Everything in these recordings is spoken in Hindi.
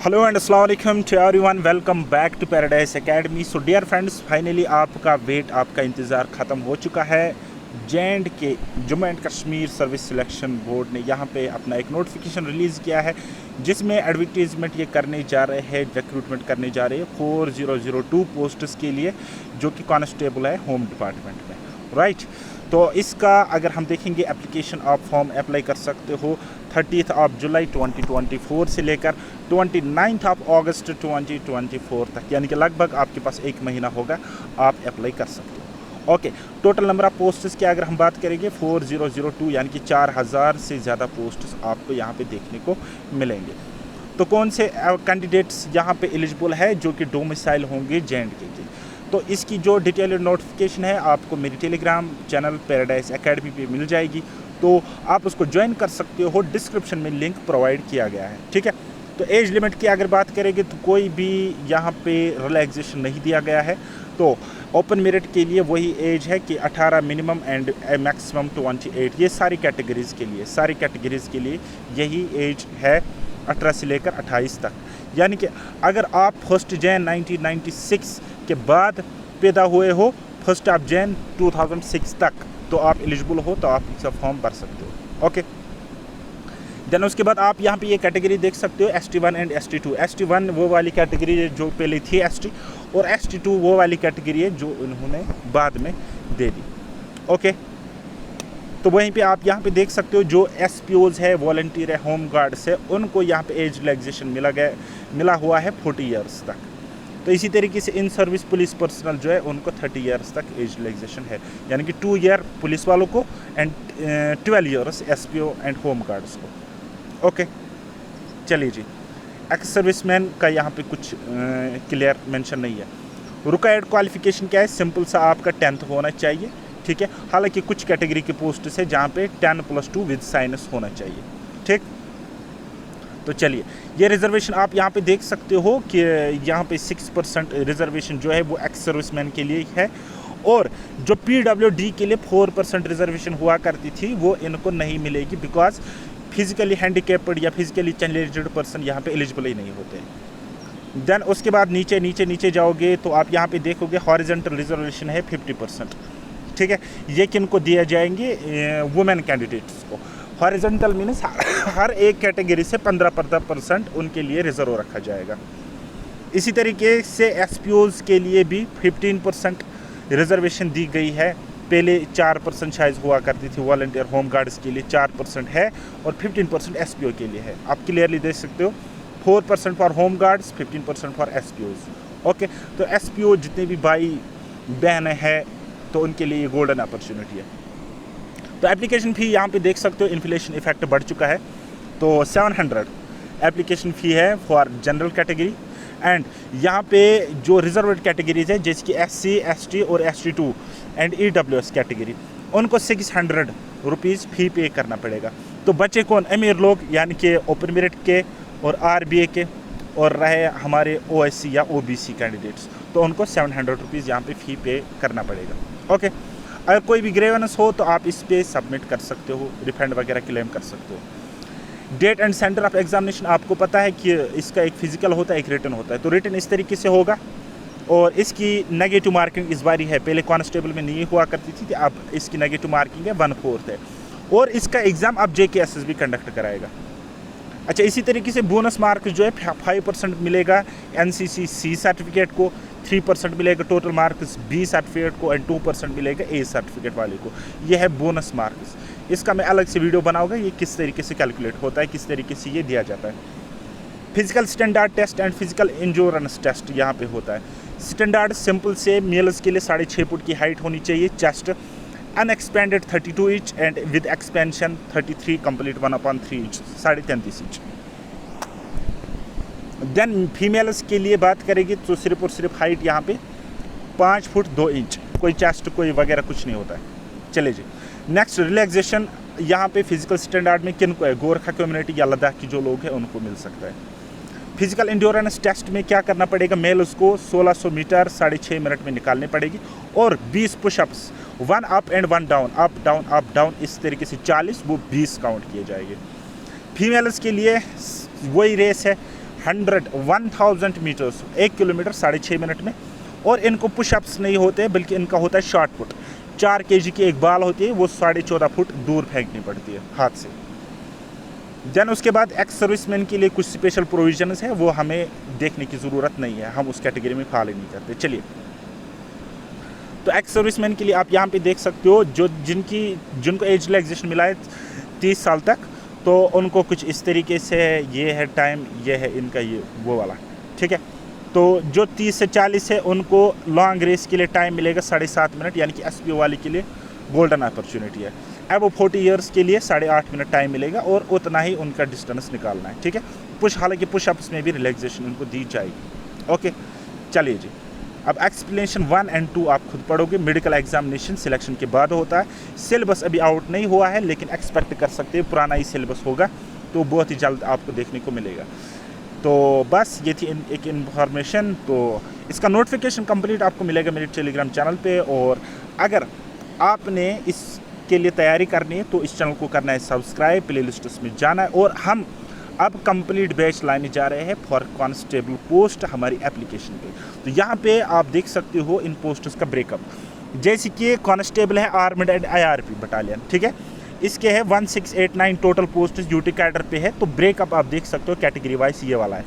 हेलो एंड अस्सलाम वालेकुम to everyone, welcome back to Paradise Academy. So dear friends, finally आपका वेट, आपका इंतज़ार ख़त्म हो चुका है। J and K Jammu and Kashmir service selection board ने यहाँ पे अपना एक नोटिफिकेशन रिलीज़ किया है जिसमें एडवर्टीज़मेंट ये करने जा रहे हैं, रिक्रूटमेंट करने जा रहे हैं 4002 पोस्ट्स के लिए, जो कि कांस्टेबल है होम डिपार्टमेंट में, राइट। तो इसका अगर हम देखेंगे, एप्लीकेशन आप फॉर्म अप्लाई कर सकते हो 30 जुलाई 2024 से लेकर 29 अगस्त 2024 तक, यानी कि लगभग आपके पास एक महीना होगा, आप अप्लाई कर सकते हो। Okay, total number of posts की अगर हम बात करेंगे 4002, यानी कि 4000 से ज़्यादा पोस्ट्स आपको यहाँ पे देखने को मिलेंगे। तो कौन से कैंडिडेट्स यहाँ पे एलिजिबल है जो कि डोमिसाइल होंगे जेएंडके के, तो इसकी जो डिटेल्ड नोटिफिकेशन है आपको मेरी टेलीग्राम चैनल पैराडाइज एकेडमी पे मिल जाएगी, तो आप उसको ज्वाइन कर सकते हो। डिस्क्रिप्शन में लिंक प्रोवाइड किया गया है, ठीक है। तो एज लिमिट की अगर बात करेंगे तो कोई भी यहाँ पे रिलैक्सेशन नहीं दिया गया है। तो ओपन मेरिट के लिए वही एज है कि 18 मिनिमम एंड मैक्सिमम 28, ये सारी कैटेगरीज़ के लिए यही एज है, 18 से लेकर 28 तक। यानी कि अगर आप 1 जनवरी 1996 के बाद पैदा हुए हो, 1 जनवरी 2006 तक, तो आप एलिजिबल हो, तो आप इसका फॉर्म भर सकते हो। ओके, देन उसके बाद आप यहाँ पे ये कैटेगरी देख सकते हो, ST1 एंड ST2। ST1 वो वाली कैटेगरी है जो पहले थी ST, और ST2 वो वाली कैटेगरी है जो उन्होंने बाद में दे दी। ओके, तो वहीं पे आप यहाँ पे देख सकते हो जो SPOs है, वॉलंटियर है, होम गार्ड्स है, उनको यहाँ पे एज रिलैक्सेशन मिला हुआ है 40 ईयर्स तक। तो इसी तरीके से इन सर्विस पुलिस पर्सनल जो है उनको 30 ईयर्स तक एज रिलैक्सेशन है, यानी कि 2 ईयर पुलिस वालों को and 12 years SPO and home guards को। ओके, चलिए जी, एक्स सर्विसमैन का यहाँ पे कुछ क्लियर मेंशन नहीं है। रिक्वायर्ड क्वालिफिकेशन क्या है, सिंपल सा आपका 10th होना चाहिए, ठीक है। हालांकि कुछ कैटेगरी के पोस्ट है जहाँ पे 10+2 विद साइंस होना चाहिए, ठीक। तो चलिए, ये रिजर्वेशन आप यहाँ पे देख सकते हो कि यहाँ पे 6% रिजर्वेशन जो है वो एक्स सर्विसमैन के लिए है, और जो PWD के लिए 4% रिजर्वेशन हुआ करती थी वो इनको नहीं मिलेगी, बिकॉज फिजिकली हैंडीकैप्ड या फिजिकली चैलेंज्ड पर्सन यहाँ पे एलिजिबल ही नहीं होते। देन उसके बाद नीचे जाओगे तो आप यहाँ पे देखोगे हॉरिजॉन्टल रिजर्वेशन है 50%, ठीक है। ये किनको दिया जाएंगे, वुमेन कैंडिडेट्स को। हॉरिजॉन्टल मीन्स हर एक कैटेगरी से 15% उनके लिए रिजर्व रखा जाएगा। इसी तरीके से SPOs के लिए भी 15% रिजर्वेशन दी गई है। पहले 4% शायद हुआ करती थी, वॉलंटियर होम गार्ड्स के लिए 4% है, और 15% SPO के लिए है। आप क्लियरली देख सकते हो, 4% for home guards, 15% for SPOs। Okay, तो SPO जितने भी भाई बहन है तो उनके लिए ये गोल्डन अपॉर्चुनिटी है। तो एप्लीकेशन फ़ी यहाँ पे देख सकते हो, इन्फ्लेशन इफेक्ट बढ़ चुका है, तो 700 एप्लीकेशन फ़ी है फॉर जनरल कैटेगरी। एंड यहाँ पे जो रिजर्वेड कैटेगरीज है जैसे कि SC, ST और ST2 एंड EWS कैटेगरी, उनको 600 रुपीज़ फ़ी पे करना पड़ेगा। तो बच्चे कौन, अमीर लोग, यानी कि ओपन मेरिट के और RBA के, और रहे हमारे OSC या OBC कैंडिडेट्स, तो उनको 700 रुपीज़ यहाँ पे फ़ी पे करना पड़ेगा। ओके, अगर कोई भी ग्रेवेंस हो तो आप इस पे सबमिट कर सकते हो, रिफंड वगैरह क्लेम कर सकते हो। Date and centre of examination आपको पता है कि इसका एक फिजिकल होता है, एक रिटन होता है। तो रिटन इस तरीके से होगा, और इसकी नेगेटिव मार्किंग इस बारी है, पहले कांस्टेबल में नहीं हुआ करती थी, अब इसकी नेगेटिव मार्किंग है 1/4 है, और इसका एग्ज़ाम अब JKSS भी कंडक्ट कराएगा। अच्छा, इसी तरीके से बोनस मार्क्स जो है 5% मिलेगा NCC C सर्टिफिकेट को, 3% मिलेगा टोटल मार्क्स B सर्टिफिकेट को, एंड 2% मिलेगा A सर्टिफिकेट वाले को। ये है बोनस मार्क्स। इसका मैं अलग से वीडियो बनाऊंगा, ये किस तरीके से कैलकुलेट होता है, किस तरीके से ये दिया जाता है। Physical standard test and physical endurance test यहाँ पे होता है। स्टैंडर्ड सिंपल से मेल्स के लिए 6.5 फुट की हाइट होनी चाहिए, chest unexpanded 32 inch and with expansion 33 complete 1/3 inch, 33.5 inch. Then females के लिए बात करेंगे तो सिर्फ और सिर्फ हाइट यहाँ पे 5 फुट 2 इंच, कोई चेस्ट कोई वगैरह कुछ नहीं होता है। चले जी, नेक्स्ट रिलैक्सेशन यहाँ पे फिजिकल स्टैंडर्ड में किन को है, गोरखा कम्युनिटी या लद्दाख की जो लोग हैं उनको मिल सकता है। फिजिकल इंड्योरेंस टेस्ट में क्या करना पड़ेगा, मेल उसको 1600 मीटर 6.5 मिनट में निकालनी पड़ेगी, और 20 pushups, 1 up and 1 down, up down, इस तरीके से 40, वो 20 काउंट किए जाएंगे। फीमेल्स के लिए वही रेस है, 1000 मीटर्स, 1 किलोमीटर 6.5 मिनट में। और इनको पुशअप्स नहीं होते बल्कि इनका होता है शॉर्ट पुट। 4 kg की एक बाल होती है, वो 14.5 फुट दूर फेंकनी पड़ती है हाथ से। देन उसके बाद एक्स सर्विसमैन के लिए कुछ स्पेशल प्रोविजंस है, वो हमें देखने की ज़रूरत नहीं है, हम उस कैटेगरी में फॉलो नहीं करते। चलिए, तो एक्स सर्विसमैन के लिए आप यहाँ पे देख सकते हो, जो जिनको एज रिलैक्सेशन मिला है 30 साल तक, तो उनको कुछ इस तरीके से ये है टाइम, ये है इनका ये वो वाला, ठीक है। तो जो 30 से 40 है उनको लॉन्ग रेस के लिए टाइम मिलेगा 7.5 मिनट, यानी कि SPO वाले के लिए गोल्डन अपॉर्चुनिटी है। अब 40 ईयर्स के लिए 8.5 मिनट टाइम मिलेगा और उतना ही उनका डिस्टेंस निकालना है, ठीक है। हालांकि पुशअप्स में भी रिलैक्सेशन उनको दी जाएगी। ओके, चलिए जी, अब एक्सप्लेनेशन 1 और 2 आप खुद पढ़ोगे। मेडिकल एग्जामिनेशन सिलेक्शन के बाद होता है। सिलेबस अभी आउट नहीं हुआ है, लेकिन एक्सपेक्ट कर सकते हैं पुराना ही सिलेबस होगा, तो बहुत ही जल्द आपको देखने को मिलेगा। तो बस ये थी एक इन्फॉर्मेशन। तो इसका नोटिफिकेशन कंप्लीट आपको मिलेगा मेरे टेलीग्राम चैनल पे। और अगर आपने इसके लिए तैयारी करनी है तो इस चैनल को करना है सब्सक्राइब, प्ले लिस्ट में जाना है। और हम अब कंप्लीट बैच लाने जा रहे हैं फॉर कांस्टेबल पोस्ट हमारी एप्लीकेशन पे। तो यहाँ पे आप देख सकते हो इन पोस्ट्स का ब्रेकअप। जैसे कि कांस्टेबल है आर्मड एंड IRP बटालियन, ठीक है, इसके है 1689 टोटल पोस्ट यूटी कैडर पे है। तो ब्रेकअप आप देख सकते हो कैटेगरी वाइज ये वाला है।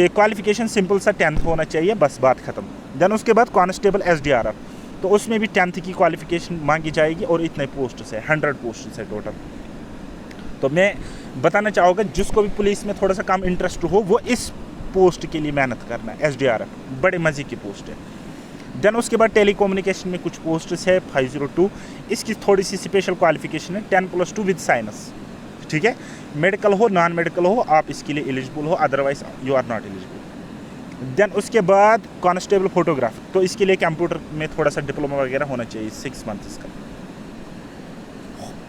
क्वालिफिकेशन सिंपल सा 10th होना चाहिए, बस बात खत्म। देन उसके बाद कांस्टेबल SDRF, तो उसमें भी 10th की क्वालिफिकेशन मांगी जाएगी और इतने पोस्ट्स है, 100 पोस्ट्स है टोटल। तो मैं बताना चाहूँगा जिसको भी पुलिस में थोड़ा सा कम इंटरेस्ट हो वो इस पोस्ट के लिए मेहनत करना है। SDRF बड़े मज़े की पोस्ट है। देन उसके बाद टेलीकम्युनिकेशन में कुछ पोस्ट्स है 502, इसकी थोड़ी सी स्पेशल क्वालिफिकेशन है 10+2 विद साइनस, ठीक है। मेडिकल हो नॉन मेडिकल हो आप इसके लिए एलिजिबल हो, otherwise you are not eligible. Then उसके बाद कांस्टेबल फोटोग्राफ, तो इसके लिए कंप्यूटर में थोड़ा सा डिप्लोमा वगैरह होना चाहिए, 6 मंथ्स का।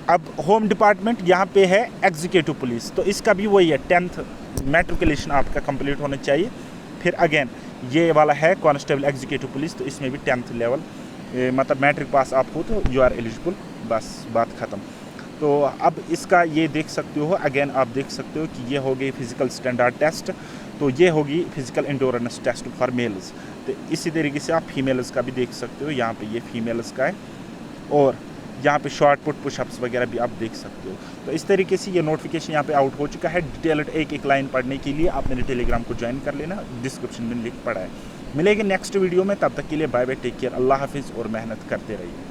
अब होम डिपार्टमेंट यहाँ पे है एग्जीक्यूटिव पुलिस, तो इसका भी वही है 10th मैट्रिकुलेशन आपका कंप्लीट होना चाहिए। फिर अगेन ये वाला है कांस्टेबल एग्जीक्यूटिव पुलिस, तो इसमें भी 10th लेवल मतलब मैट्रिक पास आप हो तो यू आर एलिजिबल, बस बात ख़त्म। तो अब इसका ये देख सकते हो, अगेन आप देख सकते हो कि ये हो गई फिज़िकल स्टैंडर्ड टेस्ट, तो ये होगी physical endurance test for males. तो इसी तरीके से आप फीमेल्स का भी देख सकते हो, यहाँ पे ये फीमेल्स का है। और यहाँ पे शॉर्ट पुट पुशअप्स वगैरह भी आप देख सकते हो। तो इस तरीके से ये नोटिफिकेशन यहाँ पे आउट हो चुका है। डिटेल्ड एक लाइन पढ़ने के लिए आप मेरे टेलीग्राम को ज्वाइन कर लेना, डिस्क्रिप्शन में लिंक पड़ा है। मिलेंगे नेक्स्ट वीडियो में, तब तक के लिए बाय बाय, टेक केयर, अल्लाह हाफिज़ और मेहनत करते रहिए।